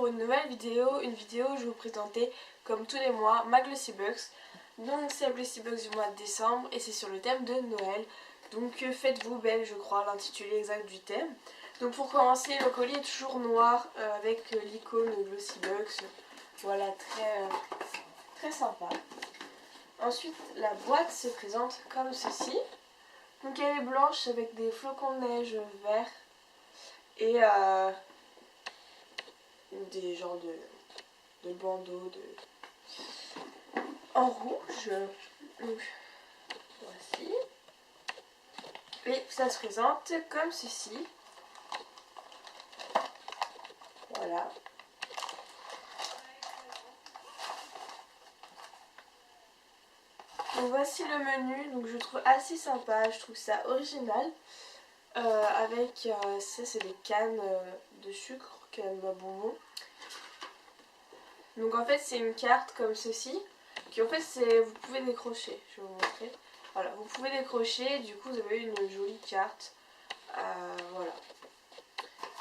une nouvelle vidéo, une vidéo où je vais vous présenter comme tous les mois ma Glossybox. Donc c'est la Glossybox du mois de décembre et c'est sur le thème de Noël. Donc faites-vous belle, je crois, l'intitulé exact du thème. Donc pour commencer, le colis est toujours noir avec l'icône Glossybox. Voilà, très sympa. Ensuite, la boîte se présente comme ceci. Donc elle est blanche avec des flocons de neige verts et des genres de bandeaux en rouge. Donc voici. Et ça se présente comme ceci. Voilà. Donc voici le menu, donc je trouve assez sympa, je trouve ça original. Avec ça, c'est des cannes de sucre, cannes à bonbons. Donc en fait c'est une carte comme ceci, qui en fait vous pouvez décrocher, je vais vous montrer. Voilà, vous pouvez décrocher, du coup vous avez une jolie carte. Voilà.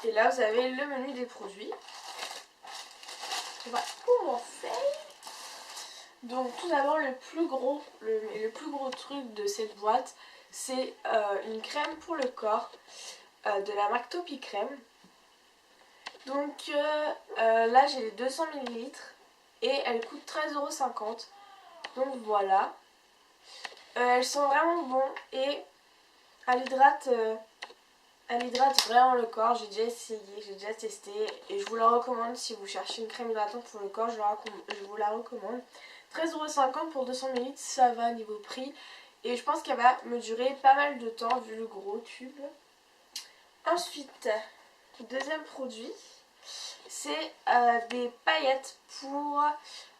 Et là vous avez le menu des produits. On va commencer. Donc tout d'abord le plus gros truc de cette boîte, c'est une crème pour le corps de la marque Topicrème. Donc là j'ai les 200 ml et elle coûte 13,50 €. Donc voilà. Elles sont vraiment bonnes et elle hydrate vraiment le corps. J'ai déjà essayé, j'ai déjà testé et je vous la recommande si vous cherchez une crème hydratante pour le corps, je vous la recommande. 13,50 € pour 200 ml, ça va niveau prix. Et je pense qu'elle va me durer pas mal de temps vu le gros tube. Ensuite, deuxième produit, c'est des paillettes pour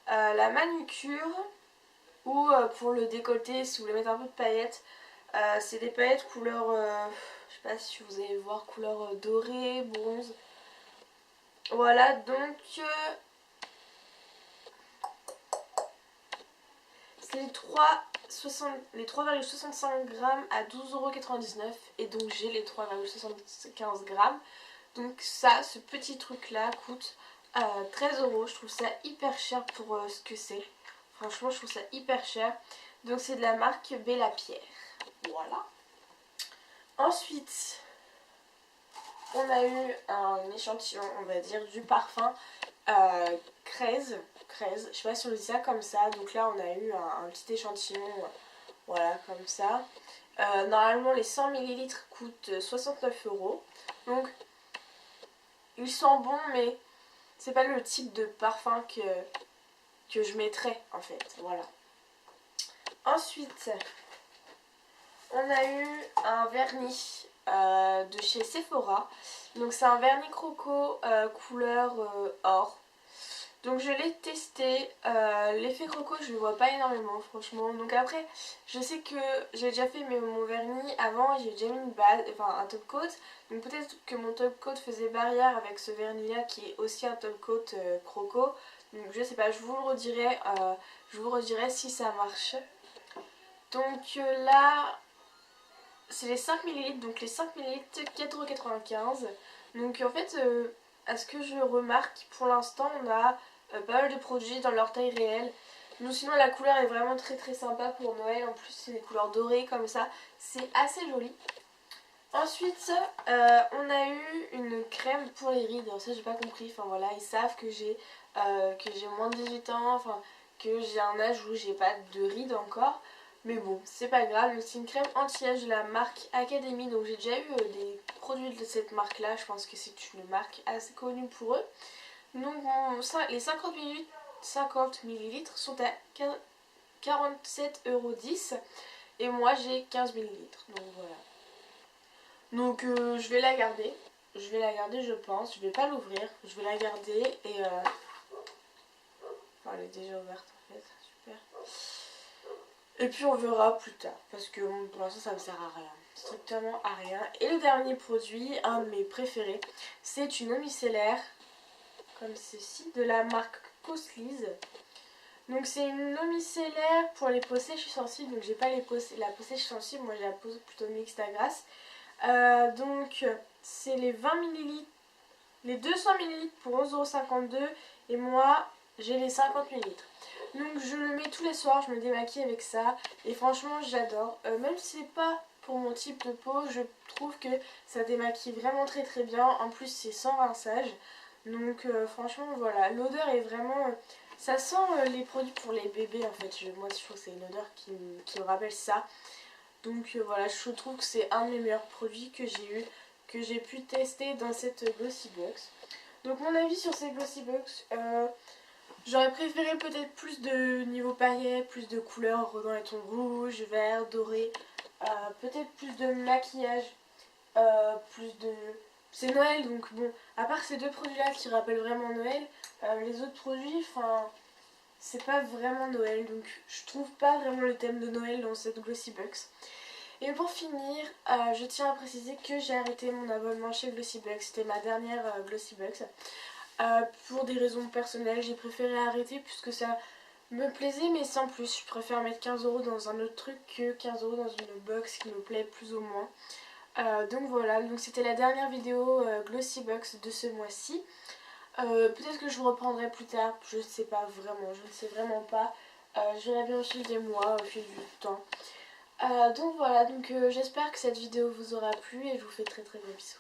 la manucure ou pour le décolleté si vous voulez mettre un peu de paillettes. C'est des paillettes couleur, je sais pas si vous allez voir, couleur dorée, bronze. Voilà, donc c'est les 3,65 grammes à 12,99 € et donc j'ai les 3,75 grammes. Donc ça, ce petit truc là coûte 13 €. Je trouve ça hyper cher pour ce que c'est. Franchement, je trouve ça hyper cher. Donc c'est de la marque Bella Pierre. Voilà. Ensuite, on a eu un échantillon, on va dire, du parfum Kraze. Je sais pas si on dit ça comme ça. Donc là, on a eu un petit échantillon, voilà, comme ça. Normalement, les 100 ml coûtent 69 €. Donc, ils sont bons, mais c'est pas le type de parfum que je mettrais, en fait. Voilà. Ensuite, on a eu un vernis de chez Sephora. Donc c'est un vernis croco couleur or. Donc je l'ai testé. L'effet croco je le vois pas énormément franchement. Donc après je sais que j'ai déjà fait mon vernis avant. J'ai déjà mis une base, enfin un top coat. Donc peut-être que mon top coat faisait barrière avec ce vernis là qui est aussi un top coat croco. Donc je sais pas, je vous le redirai si ça marche. Donc là c'est les 5 ml, donc les 5 ml 4,95 €. Donc en fait, à ce que je remarque, pour l'instant on a pas mal de produits dans leur taille réelle. Donc sinon la couleur est vraiment très sympa pour Noël, en plus c'est des couleurs dorées comme ça, c'est assez joli. Ensuite on a eu une crème pour les rides, alors ça j'ai pas compris, enfin voilà, ils savent que j'ai moins de 18 ans, enfin que j'ai un âge où j'ai pas de rides encore. Mais bon, c'est pas grave, c'est une crème anti-âge de la marque Academy. Donc j'ai déjà eu des produits de cette marque là, je pense que c'est une marque assez connue pour eux. Donc les 50 ml sont à 47,10 € et moi j'ai 15 ml. Donc voilà. Donc je vais la garder. Je pense. Je vais pas l'ouvrir. Je vais la garder et... Enfin, elle est déjà ouverte en fait. Super. Et puis on verra plus tard, parce que pour l'instant ça me sert à rien, strictement à rien. Et le dernier produit, un de mes préférés, c'est une eau micellaire, comme ceci, de la marque Cosliz. Donc c'est une eau micellaire pour les peaux sèches et sensibles, donc j'ai pas la peau sèche sensible, moi j'ai la peau plutôt mixte à grasse. Donc c'est les 20 ml les 200 ml pour 11,52 € et moi j'ai les 50 ml. Donc je le mets tous les soirs, je me démaquille avec ça et franchement j'adore. Même si c'est pas pour mon type de peau, je trouve que ça démaquille vraiment très très bien. En plus c'est sans rinçage. Donc franchement voilà, l'odeur est vraiment... ça sent les produits pour les bébés en fait. Moi je trouve que c'est une odeur qui me rappelle ça. Donc voilà, je trouve que c'est un de mes meilleurs produits que j'ai eu, que j'ai pu tester dans cette Glossy Box. Donc mon avis sur ces Glossy Box, j'aurais préféré peut-être plus de niveau paillettes, plus de couleurs dans les tons rouge, vert, doré, peut-être plus de maquillage, plus de... C'est Noël donc bon, à part ces deux produits là qui rappellent vraiment Noël, les autres produits, enfin... c'est pas vraiment Noël, donc je trouve pas vraiment le thème de Noël dans cette Glossy Box. Et pour finir, je tiens à préciser que j'ai arrêté mon abonnement chez Glossy Box. C'était ma dernière Glossy Box. Pour des raisons personnelles, j'ai préféré arrêter puisque ça me plaisait mais sans plus. Je préfère mettre 15 € dans un autre truc que 15 € dans une box qui me plaît plus ou moins. Donc voilà, donc c'était la dernière vidéo Glossy Box de ce mois-ci. Peut-être que je reprendrai plus tard, je sais pas vraiment, je ne sais vraiment pas. Je verrai bien au fil des mois, au fil du temps. Donc voilà, donc j'espère que cette vidéo vous aura plu et je vous fais très très gros bisous.